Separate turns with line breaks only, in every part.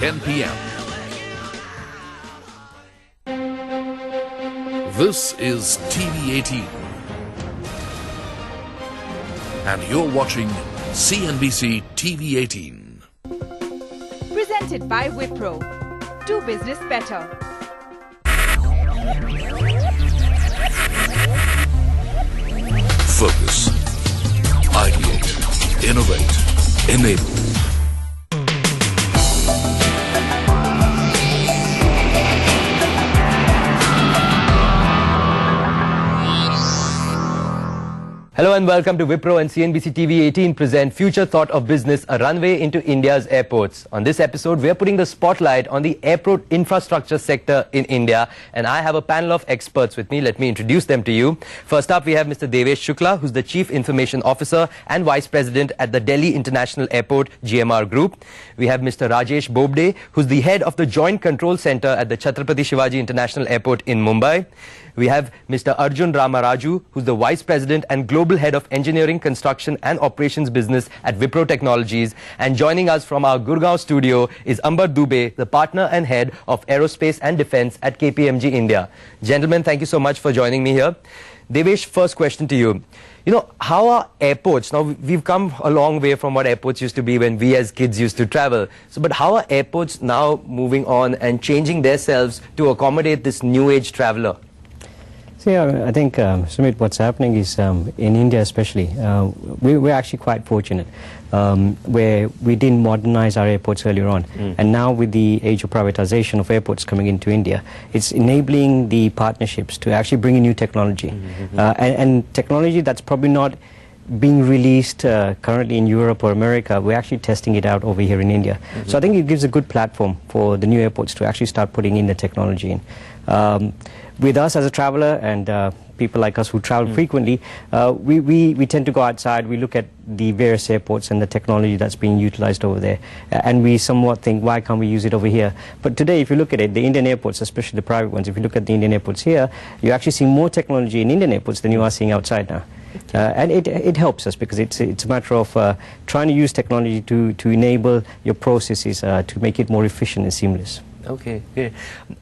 10 p.m. This is TV18. And you're watching CNBC TV18.
Presented by Wipro. Do business better.
Focus. Ideate. Innovate. Enable.
Hello and welcome to Wipro and CNBC TV18 present Future Thought of Business, a runway into India's airports. On this episode, we are putting the spotlight on the airport infrastructure sector in India, and I have a panel of experts with me. Let me introduce them to you. First up, we have Mr. Devesh Shukla, who's the Chief Information Officer and Vice President at the Delhi International Airport GMR Group. We have Mr. Rajesh Bobde, who's the head of the Joint Control Center at the Chhatrapati Shivaji International Airport in Mumbai. We have Mr. Arjun Ramaraju, who's the Vice President and Global Head of Engineering, Construction and Operations Business at Wipro Technologies. And joining us from our Gurgaon studio is Ambar Dubey, the Partner and Head of Aerospace and Defense at KPMG India. Gentlemen, thank you so much for joining me here. Devesh, first question to you. You know, how are airports, now we've come a long way from what airports used to be when we as kids used to travel. So, but how are airports now moving on and changing themselves to accommodate this new age traveler?
So yeah, I think, Sumit, what's happening is in India especially, we're actually quite fortunate where we didn't modernize our airports earlier on. And now with the age of privatization of airports coming into India, it's enabling the partnerships to actually bring in new technology. And technology that's probably not being released currently in Europe or America, we're actually testing it out over here in India. So I think it gives a good platform for the new airports to actually start putting in the technology in. With us as a traveler and people like us who travel frequently, we tend to go outside, we look at the various airports and the technology that's being utilized over there, and we somewhat think, why can't we use it over here? But today, if you look at it, the Indian airports, especially the private ones, if you look at the Indian airports here, you're actually seeing more technology in Indian airports than you are seeing outside now. And it helps us because it's a matter of trying to use technology to enable your processes to make it more efficient and seamless.
Okay, okay.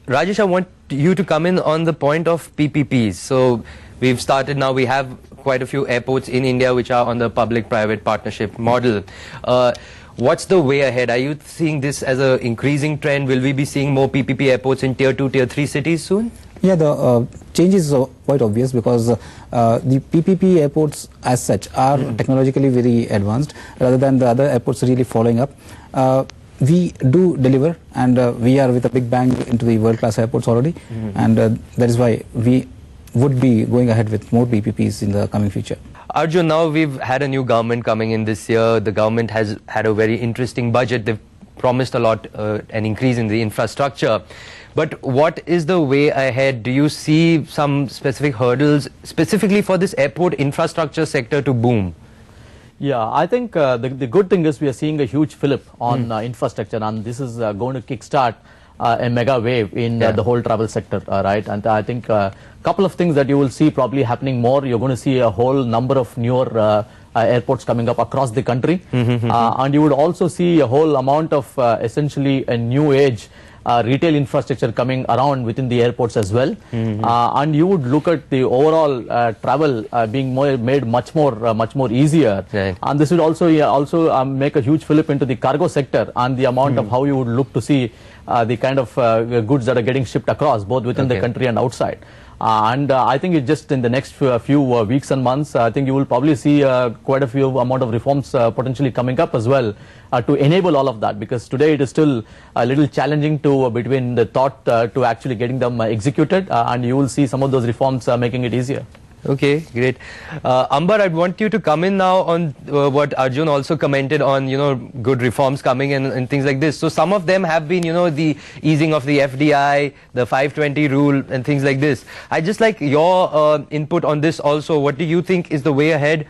Rajesh, I want you to come in on the point of PPPs. So we've started now, we have quite a few airports in India which are on the public-private partnership model. What's the way ahead? Are you seeing this as an increasing trend? Will we be seeing more PPP airports in Tier 2, Tier 3 cities soon?
Yeah, the changes are quite obvious because the PPP airports as such are technologically very advanced rather than the other airports really following up. We do deliver, and we are with a big bang into the world-class airports already, and that is why we would be going ahead with more PPPs in the coming future.
Arjun, now we've had a new government coming in this year. The government has had a very interesting budget. They've promised a lot, an increase in the infrastructure. But what is the way ahead? Do you see some specific hurdles, specifically for this airport infrastructure sector to boom?
Yeah, I think the good thing is we are seeing a huge fillip on infrastructure, and this is going to kickstart a mega wave in the whole travel sector, right? And I think a couple of things that you will see probably happening more. You're going to see a whole number of newer airports coming up across the country, and you would also see a whole amount of essentially a new age retail infrastructure coming around within the airports as well, and you would look at the overall travel being made much more easier, and this would also make a huge fillip into the cargo sector and the amount of how you would look to see the kind of goods that are getting shipped across both within the country and outside. And I think it just in the next few weeks and months, I think you will probably see quite a few amount of reforms potentially coming up as well to enable all of that, because today it is still a little challenging to between the thought to actually getting them executed, and you will see some of those reforms making it easier.
Okay, great. Ambar, I'd want you to come in now on what Arjun also commented on, you know, good reforms coming in and things like this. So some of them have been, you know, the easing of the FDI, the 520 rule and things like this. I'd just like your input on this also. What do you think is the way ahead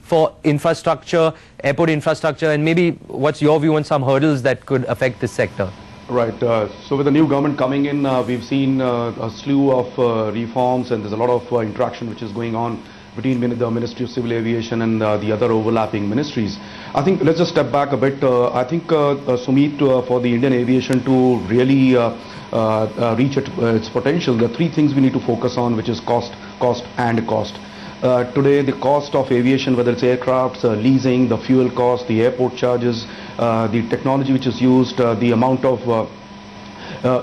for infrastructure, airport infrastructure, and maybe what's your view on some hurdles that could affect this sector?
Right. So with the new government coming in, we've seen a slew of reforms, and there's a lot of interaction which is going on between the Ministry of Civil Aviation and the other overlapping ministries. I think let's just step back a bit. I think Sumit, for the Indian aviation to really reach its potential, there are three things we need to focus on, which is cost, and cost. Today, the cost of aviation, whether it's aircrafts, leasing, the fuel cost, the airport charges, the technology which is used, the amount of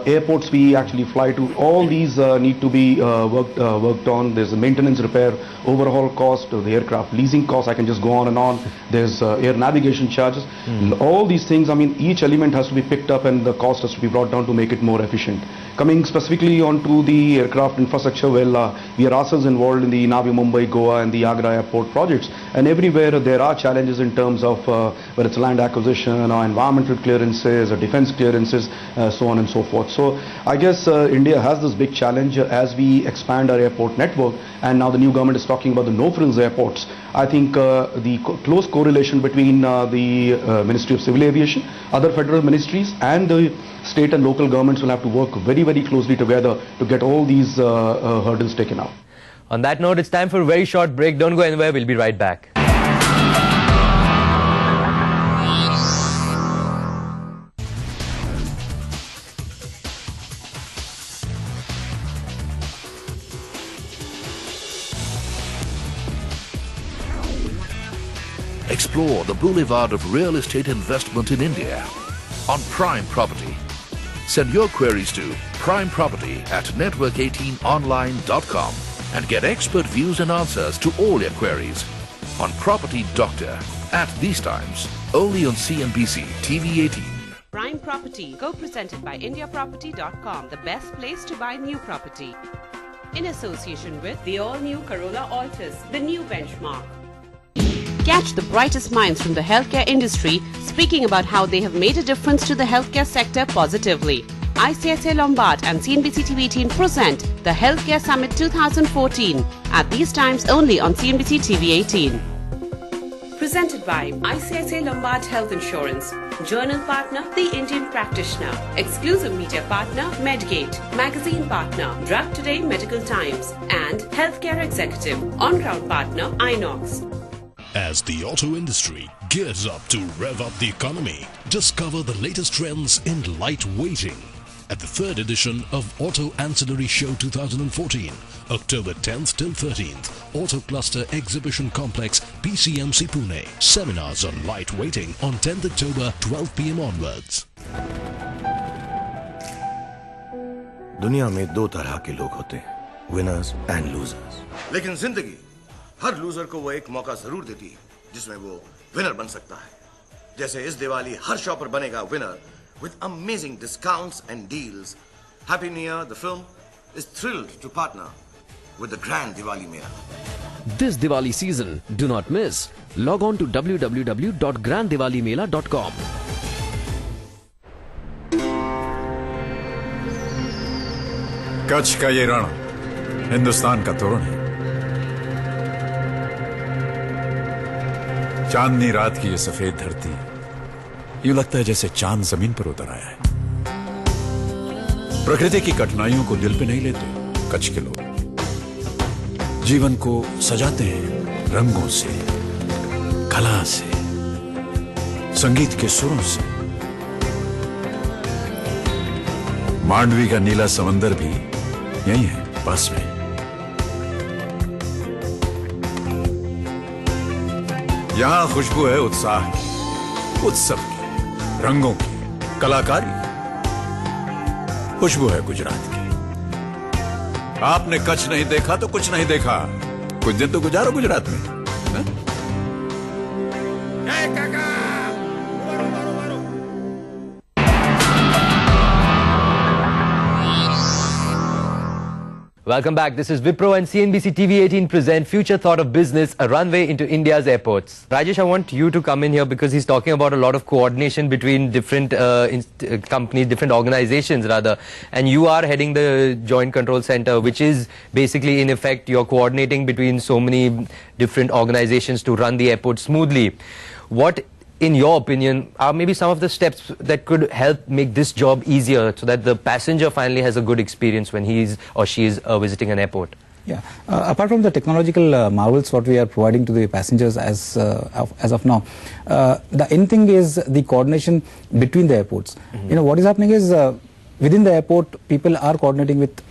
airports we actually fly to, all these need to be worked on. There's a maintenance, repair, overhaul cost, the aircraft leasing cost, I can just go on and on. There's air navigation charges. All these things, I mean, each element has to be picked up and the cost has to be brought down to make it more efficient. Coming specifically onto the aircraft infrastructure, well, we are ourselves involved in the Navi Mumbai, Goa and the Agra airport projects, and everywhere there are challenges in terms of whether it's land acquisition or environmental clearances or defense clearances, so on and so forth. So I guess India has this big challenge as we expand our airport network, and now the new government is talking about the no-frills airports. I think the close correlation between the Ministry of Civil Aviation, other federal ministries and the state and local governments will have to work very, very closely together to get all these hurdles taken out.
On that note, it's time for a very short break. Don't go anywhere. We'll be right back.
Explore the boulevard of real estate investment in India on Prime Property. Send your queries to primeproperty@network18online.com and get expert views and answers to all your queries on Property Doctor at these times, only on CNBC TV18.
Prime Property, co-presented by indiaproperty.com, the best place to buy new property. In association with the all-new Corolla Altis, the new benchmark. Catch the brightest minds from the healthcare industry speaking about how they have made a difference to the healthcare sector positively. ICICI Lombard and CNBC TV18 present the Healthcare Summit 2014 at these times only on CNBC TV18. Presented by ICICI Lombard Health Insurance. Journal partner, The Indian Practitioner. Exclusive media partner, Medgate. Magazine partner, Drug Today Medical Times. And Healthcare Executive. On-ground partner, Inox.
As the auto industry gears up to rev up the economy, discover the latest trends in lightweighting at the 3rd edition of Auto Ancillary Show 2014, October 10th till 13th, Auto Cluster Exhibition Complex, PCMC Pune. Seminars on lightweighting on 10th October, 12 p.m. onwards.
दुनिया में दो तरह के लोग होते हैं, winners and losers. लेकिन जिंदगी हर लूजर को वो एक मौका जरूर देती है जिसमें वो विनर बन सकता है. जैसे इस दिवाली हर शॉपर बनेगा winner with amazing discounts and deals. Happy New Year, the film is thrilled to partner with the Grand Diwali Mela.
This Diwali season, do not miss. Log on to www.granddiwalimela.com.
Kutch का ये रण हिंदुस्तान का तोरण है. चांदनी रात की ये सफेद धरती, यूं लगता है जैसे चांद जमीन पर उतर आया है. प्रकृति की कठिनाइयों को दिल पे नहीं लेते कच्छ के लोग. जीवन को सजाते हैं रंगों से, कला से, संगीत के सुरों से. मांडवी का नीला समंदर भी यही है पास में. यहां खुशबू है उत्साह की, उत्सव की, रंगों की, कलाकारी की. खुशबू है गुजरात की. आपने कच्छ नहीं देखा तो कुछ नहीं देखा. कुछ दिन तो गुजारो गुजरात में.
Welcome back. This is Wipro and CNBC TV18 present Future Thought of Business, a runway into India's airports. Rajesh, I want you to come in here because he's talking about a lot of coordination between different companies, different organizations rather. And you are heading the Joint Control Center, which is basically in effect you're coordinating between so many different organizations to run the airport smoothly. What, in your opinion, are maybe some of the steps that could help make this job easier so that the passenger finally has a good experience when he is or she is visiting an airport?
Yeah. Apart from the technological marvels what we are providing to the passengers as of now, the end thing is the coordination between the airports. You know, what is happening is within the airport, people are coordinating with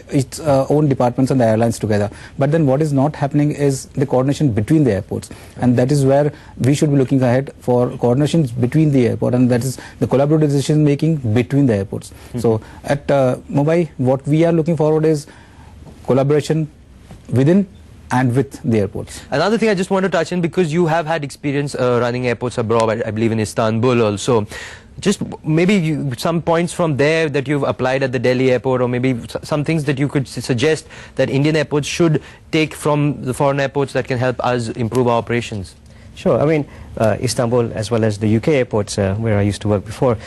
its own departments and the airlines together. But then what is not happening is the coordination between the airports. And that is where we should be looking ahead for coordinations between the airport, and that is the collaborative decision making between the airports. So at Mumbai, what we are looking forward is collaboration within and with the airports.
Another thing I just want to touch on, because you have had experience running airports abroad, I believe in Istanbul also. Just maybe some points from there that you've applied at the Delhi airport, or maybe some things that you could suggest that Indian airports should take from the foreign airports that can help us improve our operations.
Sure. I mean, Istanbul as well as the UK airports where I used to work before,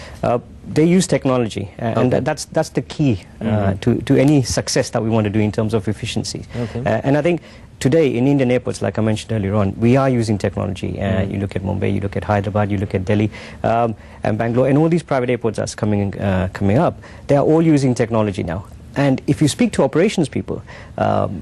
they use technology, and that's the key to any success that we want to do in terms of efficiency. And I think today in Indian airports, like I mentioned earlier on, we are using technology. You look at Mumbai, you look at Hyderabad, you look at Delhi and Bangalore, and all these private airports that's coming up, they are all using technology now. And if you speak to operations people,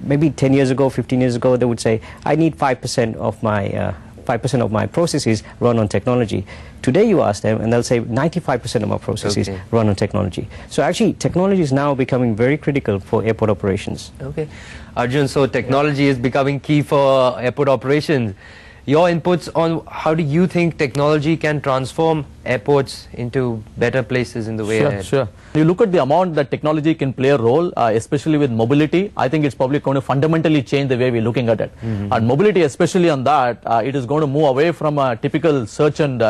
maybe 10 years ago, 15 years ago, they would say, I need 5% of my 5% of my processes run on technology. Today you ask them and they'll say 95% of my processes run on technology. So actually technology is now becoming very critical for airport operations.
Okay. Arjun, so technology is becoming key for airport operations. Your inputs on how do you think technology can transform airports into better places in the way ahead?
Sure. You look at the amount that technology can play a role, especially with mobility. I think it's probably going to fundamentally change the way we're looking at it. And mobility, especially on that, it is going to move away from a typical search and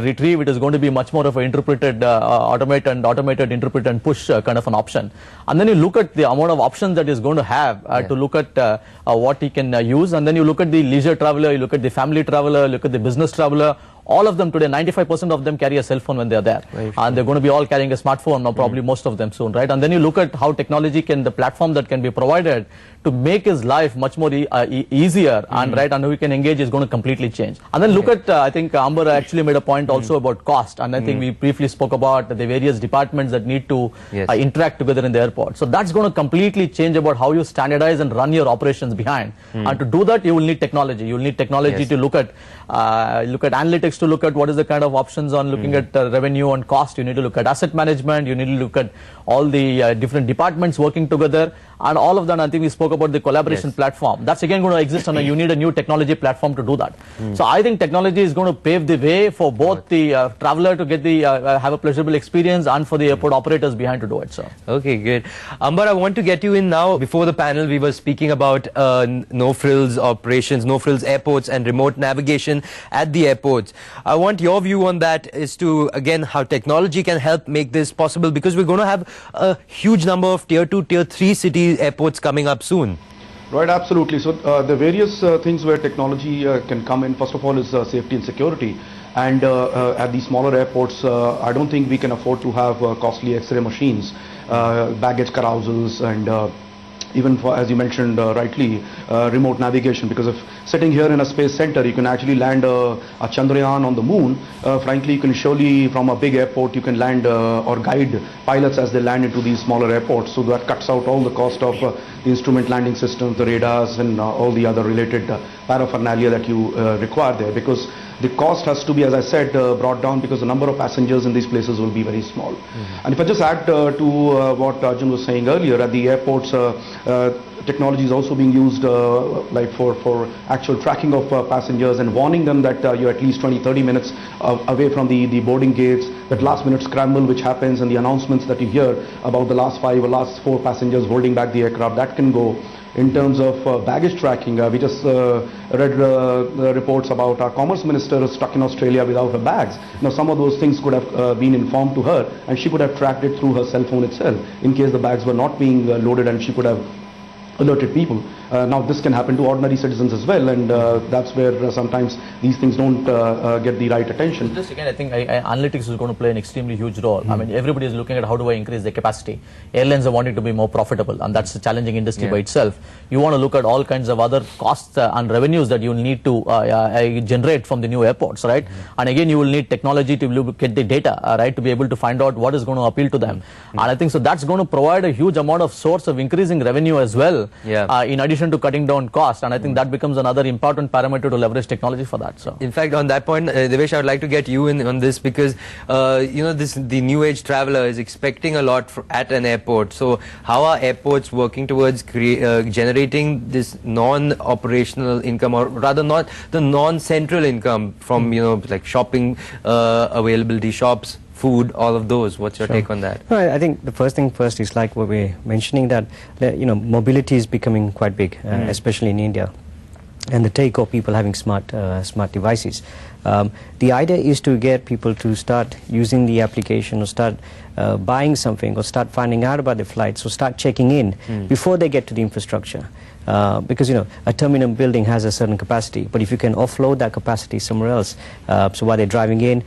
retrieve. It is going to be much more of an interpreted, automated interpret and push kind of an option. And then you look at the amount of options that is going to have to look at what he can use. And then you look at the leisure traveler, you look at the family traveler, look at the business traveler. All of them today, 95% of them carry a cell phone when they are there. And they're going to be all carrying a smartphone, now probably most of them soon, right? And then you look at how technology can, the platform that can be provided to make his life much more easier and right, and who he can engage is going to completely change. And then look at, I think Amber actually made a point also about cost, and I think we briefly spoke about the various departments that need to interact together in the airport. So that's going to completely change about how you standardize and run your operations behind. And to do that, you will need technology. You will need technology to look at analytics, to look at what is the kind of options on looking at revenue and cost. You need to look at asset management. You need to look at all the different departments working together, and all of that. I think we spoke about the collaboration platform. That's again going to exist, and you need a new technology platform to do that. So I think technology is going to pave the way for both the traveler to get the have a pleasurable experience, and for the airport operators behind to do it. So
okay, good. Amber, I want to get you in now. Before the panel, we were speaking about no-frills operations, no-frills airports, and remote navigation at the airports. I want your view on that, as to again how technology can help make this possible, because we're going to have a huge number of tier 2, tier 3 city airports coming up soon.
Right, absolutely. So the various things where technology can come in, first of all, is safety and security. And at the smaller airports, I don't think we can afford to have costly X-ray machines, baggage carousels, and even for, as you mentioned rightly, remote navigation, because if sitting here in a space center, you can actually land a Chandrayaan on the moon. Frankly, you can surely, from a big airport, you can land or guide pilots as they land into these smaller airports. So that cuts out all the cost of the instrument landing systems, the radars, and all the other related paraphernalia that you require there, because the cost has to be, as I said, brought down, because the number of passengers in these places will be very small. And if I just add to what Arjun was saying earlier, at the airports, technology is also being used like for actual tracking of passengers and warning them that you're at least 20-30 minutes away from the boarding gates. That last minute scramble which happens, and the announcements that you hear about the last 5 or last 4 passengers holding back the aircraft, that can go. In terms of baggage tracking, we just read reports about our commerce minister stuck in Australia without her bags. Now, some of those things could have been informed to her, and she could have tracked it through her cell phone itself in case the bags were not being loaded, and she could have alerted people. Now this can happen to ordinary citizens as well, and that's where sometimes these things don't get the right attention.
Just again, I think analytics is going to play an extremely huge role. I mean, everybody is looking at how do I increase their capacity. Airlines are wanting to be more profitable, and that's a challenging industry by itself. You want to look at all kinds of other costs and revenues that you need to generate from the new airports, right? And again, you will need technology to get the data, right, to be able to find out what is going to appeal to them. And I think so that's going to provide a huge amount of source of increasing revenue as well, in addition to cutting down cost. And I think that becomes another important parameter to leverage technology for that. So,
in fact, on that point, Devesh, I would like to get you in on this because you know, the new age traveler is expecting a lot at an airport. So how are airports working towards generating this non-operational income, or rather not the non-central income from, you know, like shopping, availability shops, food, all of those? What's your take on that?
No, I think the first thing first is like what we're mentioning, that you know, mobility is becoming quite big, especially in India, and the take of people having smart devices. The idea is to get people to start using the application, or start buying something, or start finding out about the flights, or start checking in before they get to the infrastructure. Because, you know, a terminal building has a certain capacity, but if you can offload that capacity somewhere else, so while they're driving in,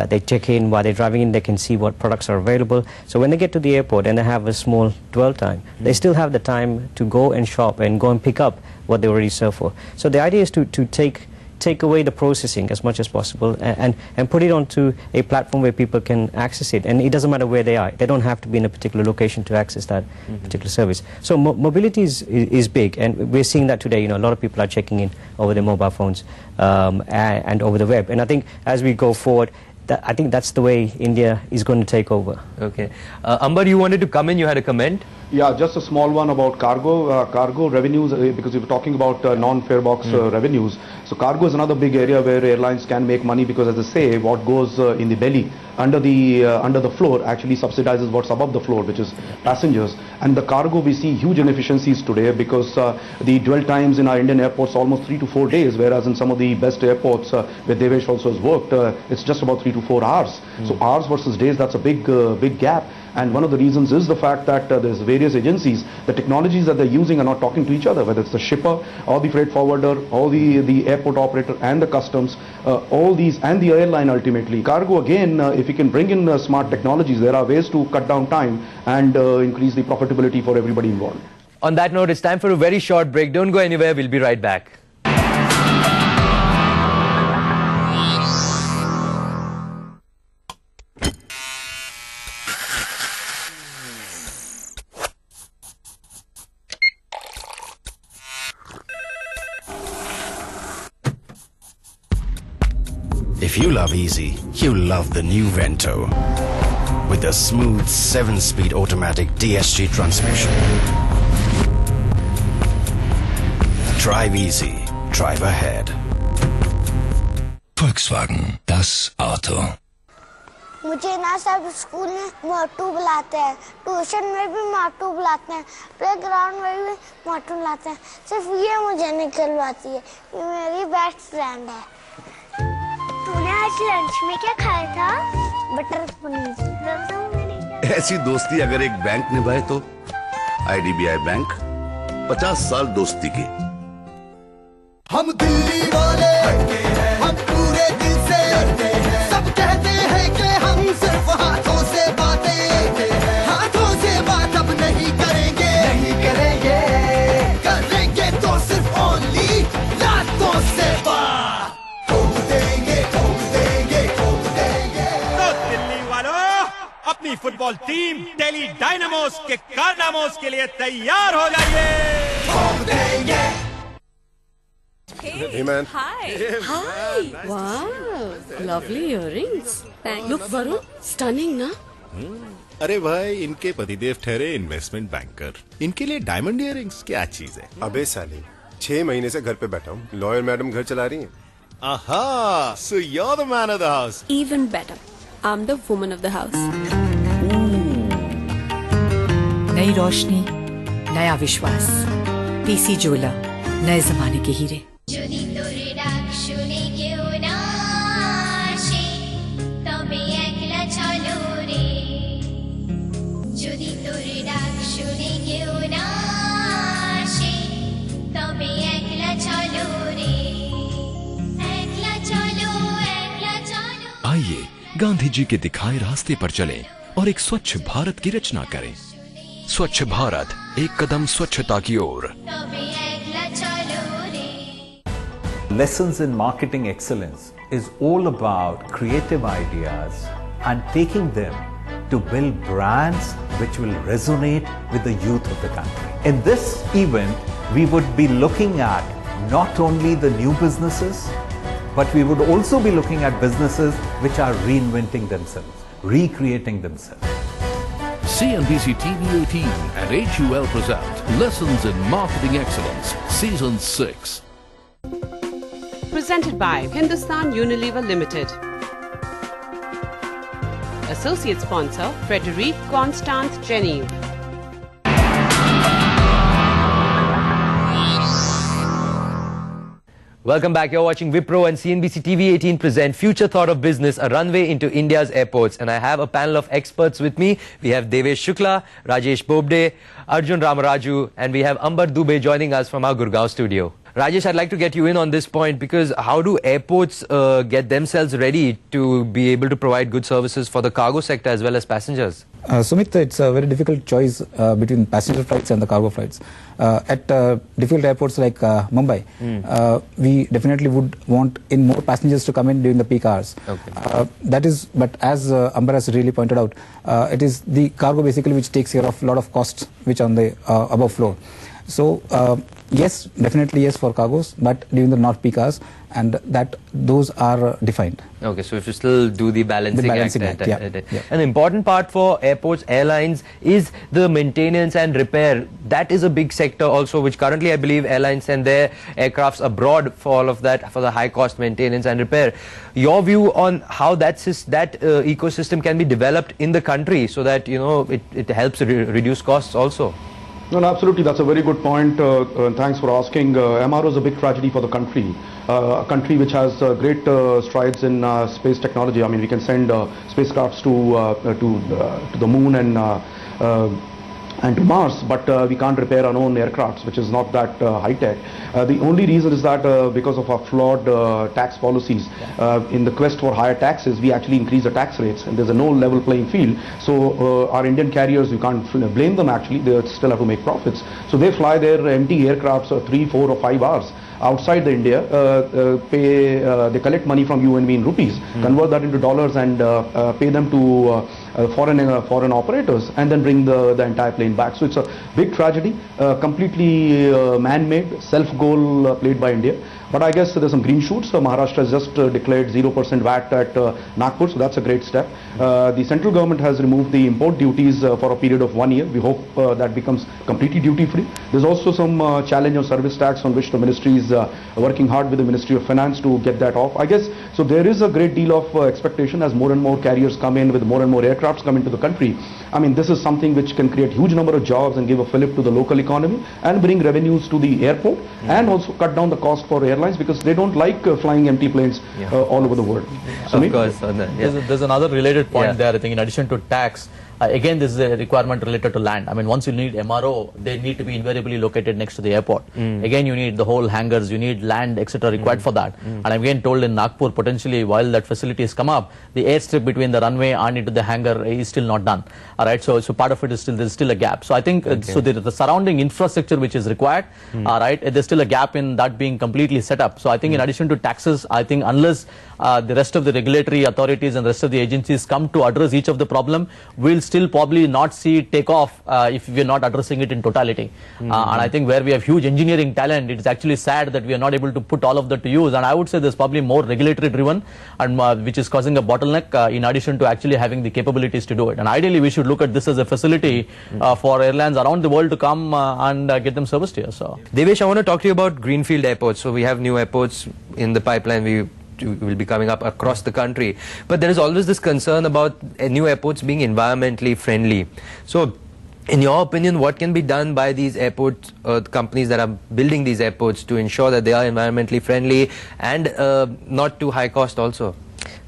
they check in, while they're driving in, they can see what products are available. So when they get to the airport and they have a small dwell time, they still have the time to go and shop and go and pick up what they already serve for. So the idea is to take away the processing as much as possible, and put it onto a platform where people can access it, and it doesn't matter where they are. They don't have to be in a particular location to access that particular service. So mobility is big, and we're seeing that today. You know, a lot of people are checking in over their mobile phones and over the web, and I think as we go forward, I think that's the way India is going to take over.
Okay. Amber, you wanted to come in, you had a comment?
Yeah, just a small one about cargo. Cargo revenues, because you were talking about non-fare box revenues. So cargo is another big area where airlines can make money, because as I say, what goes in the belly under the floor actually subsidizes what's above the floor, which is passengers. And the cargo, we see huge inefficiencies today, because the dwell times in our Indian airports are almost 3 to 4 days, whereas in some of the best airports where Devesh also has worked, it's just about 3 to 4 hours. So hours versus days, that's a big gap. And one of the reasons is the fact that there's various agencies, the technologies that they're using are not talking to each other, whether it's the shipper or the freight forwarder or the airport operator and the customs, all these, and the airline ultimately. Cargo, again, if you can bring in smart technologies, there are ways to cut down time and increase the profitability for everybody involved.
On that note, it's time for a very short break. Don't go anywhere. We'll be right back.
If you love easy, you love the new Vento. With the smooth 7-speed automatic DSG transmission. Drive easy, drive ahead.
Volkswagen, das Auto.
मुझे ना सब school में मोटू बुलाते हैं, tuition में भी मोटू बुलाते हैं, प्लेग्राउंड में भी मोटू बुलाते हैं। सिर्फ ये मुझे निकलवाती है, ये मेरी बेस्ट फ्रेंड है। तूने आज लंच में क्या खाया था? बटर पनीर।
ऐसी दोस्ती अगर एक बैंक निभाए तो IDBI बैंक 50 साल दोस्ती की।
हम दिल्ली वाले हम पूरे दिल से सब कहते हैं कि हम सिर्फ हाथों से बात अब नहीं करेंगे करेंगे तो सिर्फ ओनली रातों से बात ठोक देंगे तो दिल्ली वालों अपनी फुटबॉल टीम दिल्ली डायनामोस के कारनामोस के लिए तैयार हो जाइए। ठोक देंगे।
Hey man.
Hi. Hi. Wow. Lovely earrings. Thanks. Look, Varun. Stunning, na?
अरे भाई, इनके पतिदेव ठहरे इन्वेस्टमेंट बैंकर, इनके लिए डायमंड इयररिंग्स क्या चीज है?
अबे साले, 6 महीने से घर पे बैठा हूँ, लॉयर मैडम घर चला रही हैं।
Aha, so you're the man of the house.
Even better, I'm the woman of the house.
Nai Roshni, नया विश्वास, PC ज्वेलर, नए जमाने के हीरे।
गांधी जी के दिखाए रास्ते पर चलें और एक स्वच्छ भारत की रचना करें। स्वच्छ भारत, एक कदम स्वच्छता की ओर।
Lessons in Marketing Excellence is all about creative ideas and taking them to build brands which will resonate with the youth of the country. In this event, we would be looking at not only the new businesses, but we would also be looking at businesses which are reinventing themselves, recreating themselves.
CNBC TV18 and HUL present Lessons in Marketing Excellence, Season 6.
Presented by Hindustan Unilever Limited. Associate sponsor Frederic Constance Jenny.
Welcome back. You're watching Wipro and CNBC TV18 present Future Thought of Business, a runway into India's airports. And I have a panel of experts with me. We have Devesh Shukla, Rajesh Bobde, Arjun Ramaraju, and we have Ambar Dubey joining us from our Gurgaon studio. Rajesh, I'd like to get you in on this point, because how do airports get themselves ready to be able to provide good services for the cargo sector as well as passengers?
Sumit, it's a very difficult choice between passenger flights and the cargo flights. At difficult airports like Mumbai, we definitely would want more passengers to come in during the peak hours. Okay. That is, but as Amber has really pointed out, it is the cargo basically which takes care of a lot of costs which are on the above floor. So yes, definitely yes for cargos, but during the not peak hours, and that those are defined.
Okay, so if you still do the balancing act.
Yeah.
An important part for airports, airlines is the maintenance and repair. That is a big sector also, which currently I believe airlines send their aircrafts abroad for all of that, for the high cost maintenance and repair. Your view on how that ecosystem can be developed in the country so that, you know, it helps reduce costs also?
No, absolutely. That's a very good point. Thanks for asking. MRO is a big tragedy for the country. A country which has great strides in space technology. I mean, we can send spacecrafts to the moon and to Mars, but we can't repair our own aircrafts, which is not that high-tech. The only reason is that because of our flawed tax policies, in the quest for higher taxes, we actually increase the tax rates, and there's a no level playing field. So our Indian carriers, you can't blame them actually, they still have to make profits. So they fly their empty aircrafts 3, 4 or 5 hours outside the India, they collect money from you and me in rupees, convert that into dollars and pay them to foreign operators, and then bring the entire plane back. So it's a big tragedy, completely man-made, self-goal played by India. But I guess there's some green shoots. Maharashtra has just declared 0% VAT at Nagpur, so that's a great step. The central government has removed the import duties for a period of 1 year. We hope that becomes completely duty-free. There's also some challenge on service tax on which the ministry is working hard with the Ministry of Finance to get that off. I guess, so there is a great deal of expectation as more and more carriers come in, with more and more aircrafts come into the country. I mean, this is something which can create huge number of jobs and give a fillip to the local economy and bring revenues to the airport, and also cut down the cost for airlines, because they don't like flying empty planes all over the world.
Of course. There's another related point there, I think, in addition to tax. Again, this is a requirement related to land. I mean, once you need MRO, they need to be invariably located next to the airport. Again, you need the whole hangars, you need land, etc. required for that. And I'm again told in Nagpur, potentially, while that facility has come up, the airstrip between the runway and into the hangar is still not done. All right, so part of it is still, there's still a gap. So I think, so the surrounding infrastructure which is required, all right, there's still a gap in that being completely set up. So I think in addition to taxes, I think unless the rest of the regulatory authorities and the rest of the agencies come to address each of the problem, we'll still probably not see it take off if we're not addressing it in totality. And I think where we have huge engineering talent, it's actually sad that we are not able to put all of that to use. And I would say there's probably more regulatory driven, and which is causing a bottleneck in addition to actually having the capabilities to do it. And ideally, we should look at this as a facility for airlines around the world to come and get them serviced here. So,
Devesh, I want to talk to you about greenfield airports. So we have new airports in the pipeline. We will be coming up across the country, but there is always this concern about new airports being environmentally friendly. So in your opinion, what can be done by these airport companies that are building these airports to ensure that they are environmentally friendly and not too high cost also?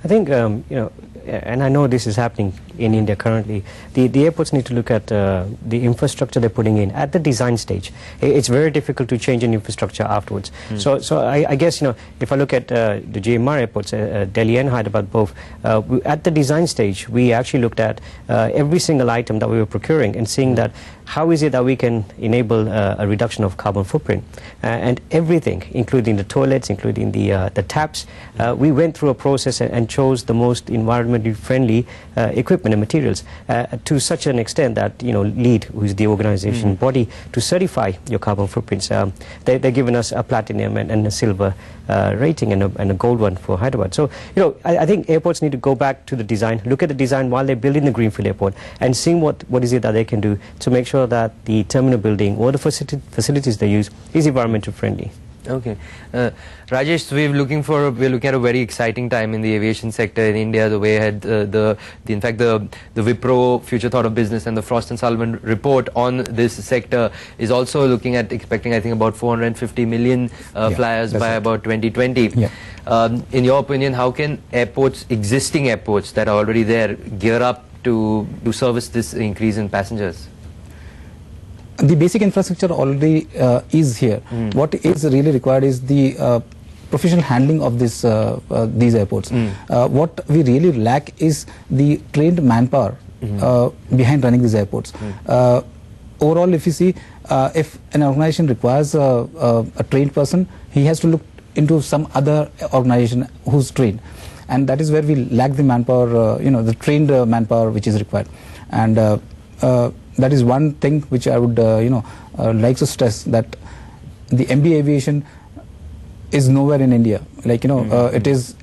I think, you know, and I know this is happening in India currently. The airports need to look at the infrastructure they're putting in at the design stage. It's very difficult to change an infrastructure afterwards. So I guess, you know, if I look at the GMR airports, Delhi and Hyderabad both, at the design stage, we actually looked at every single item that we were procuring and seeing that how is it that we can enable a reduction of carbon footprint, and everything, including the toilets, including the taps. We went through a process and chose the most environmentally friendly equipment and materials to such an extent that, you know, LEED, who is the organization body to certify your carbon footprints, they've given us a platinum and a silver rating and a gold one for Hyderabad. So, you know, I think airports need to go back to the design, look at the design while they're building the greenfield airport, and seeing what is it that they can do to make sure that the terminal building or the facilities they use is environmental friendly.
Okay, Rajesh, we're looking at a very exciting time in the aviation sector in India. The way ahead, in fact, the Wipro Future Thought of Business and the Frost and Sullivan report on this sector is also looking at expecting, I think, about 450 million flyers by about 2020. Yeah. In your opinion, how can airports, existing airports that are already there, gear up to service this increase in passengers?
The basic infrastructure already is here. What is really required is the professional handling of this these airports. What we really lack is the trained manpower behind running these airports. Overall, if you see, if an organization requires a trained person, he has to look into some other organization who's trained, and that is where we lack the manpower, you know, the trained manpower which is required. And that is one thing which I would, you know, like to stress, that the MBA aviation is nowhere in India. Like, you know, it is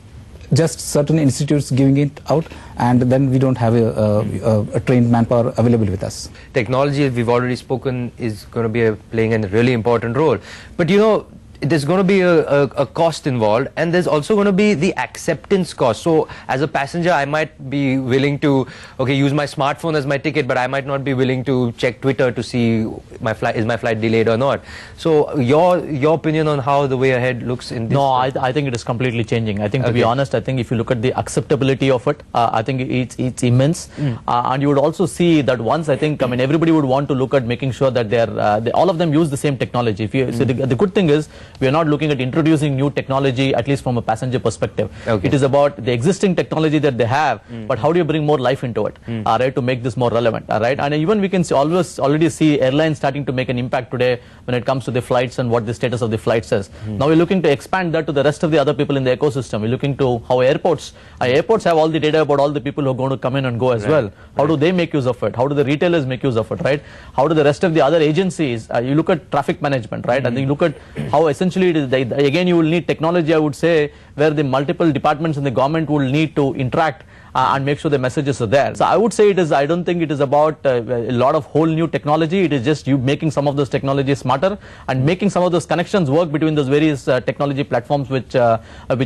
just certain institutes giving it out, and then we don't have a trained manpower available with us.
Technology, as we've already spoken, is going to be playing a really important role. But, you know, there's going to be a cost involved, and there's also going to be the acceptance cost. So as a passenger, I might be willing to, okay, use my smartphone as my ticket, but I might not be willing to check Twitter to see is my flight delayed or not. So your opinion on how the way ahead looks in this?
No, I think it is completely changing. I think, to be honest, I think if you look at the acceptability of it, I think it's immense. And you would also see that once, I think, I mean, everybody would want to look at making sure that all of them use the same technology. If you, so the good thing is, we are not looking at introducing new technology, at least from a passenger perspective. It is about the existing technology that they have, but how do you bring more life into it, right, to make this more relevant, right? And even we can already see airlines starting to make an impact today when it comes to the flights and what the status of the flights is. Now we're looking to expand that to the rest of the other people in the ecosystem. We're looking to how airports have all the data about all the people who are going to come in and go as well. How do they make use of it? How do the retailers make use of it, right? How do the rest of the other agencies, you look at traffic management, right? And then you look at how essentially it is, again, you will need technology, I would say, where the multiple departments in the government will need to interact and make sure the messages are there. So I would say it is, I don't think it is about a lot of whole new technology. It is just you making some of those technologies smarter and making some of those connections work between those various technology platforms which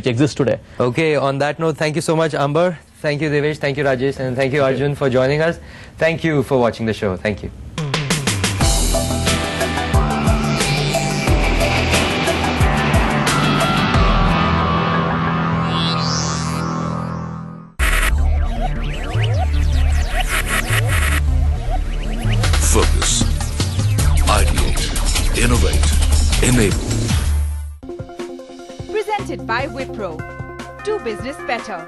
exist today.
Okay, on that note, thank you so much, Amber. Thank you, Devesh. Thank you, Rajesh. And thank you, Arjun, for joining us. Thank you for watching the show. Thank you.
Focus, ideate, innovate, enable.
Presented by Wipro. Do business better.